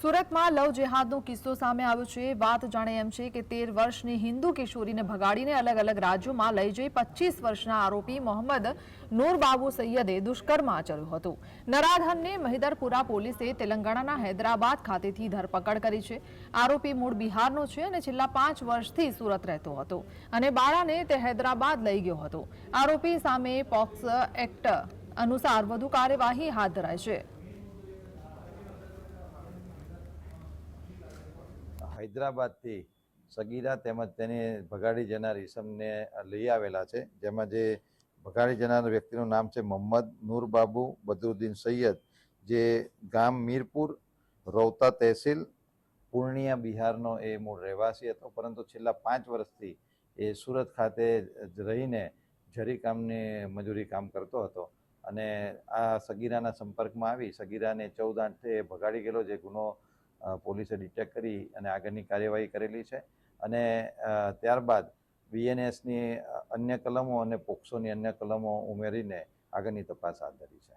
સુરતમાં લવ જેહાદનો કિસ્સો સામે આવ્યો છે। વાત જાણે એમ છે કે 13 વર્ષની હિન્દુ કિશોરીને ભગાડીને અલગ અલગ રાજ્યોમાં લઈ જઈ 25 વર્ષના આરોપી મોહમ્મદ નૂરબાબુ સૈયદે દુષ્કર્મ આચર્યું હતું। નરાધનને મહિદરપુરા પોલીસે તેલંગાણાના હૈદરાબાદ ખાતેથી ધરપકડ કરી છે। આરોપી મૂળ બિહારનો છે અને છેલ્લા 5 વર્ષથી સુરત રહેતો હતો અને બાળાને તે હૈદરાબાદ લઈ ગયો હતો। આરોપી સામે પોક્સો એક્ટ અનુસાર વધુ કાર્યવાહી હાથ ધરાઈ છે। હૈદરાબાદથી સગીરા તેમજ તેને ભગાડી જનાર ઈસમને લઈ આવેલા છે, જેમાં જે ભગાડી જનાર વ્યક્તિનું નામ છે મોહમ્મદ નૂરબાબુ બદરુદ્દીન સૈયદ, જે ગામ મીરપુર, રૌતા તહેસીલ, પૂર્ણિયા બિહારનો એ મૂળ રહેવાસી હતો, પરંતુ છેલ્લા 5 વર્ષથી એ સુરત ખાતે રહીને જરી કામની મજૂરી કામ કરતો હતો અને આ સગીરાના સંપર્કમાં આવી સગીરાને 14 ભગાડી ગયેલો, જે ગુનો પોલીસે ડિટેક્ટ કરી અને આગળની કાર્યવાહી કરેલી છે અને ત્યારબાદ બીએનએસની અન્ય કલમો અને પોક્સોની અન્ય કલમો ઉમેરીને આગળની તપાસ હાથ ધરી છે।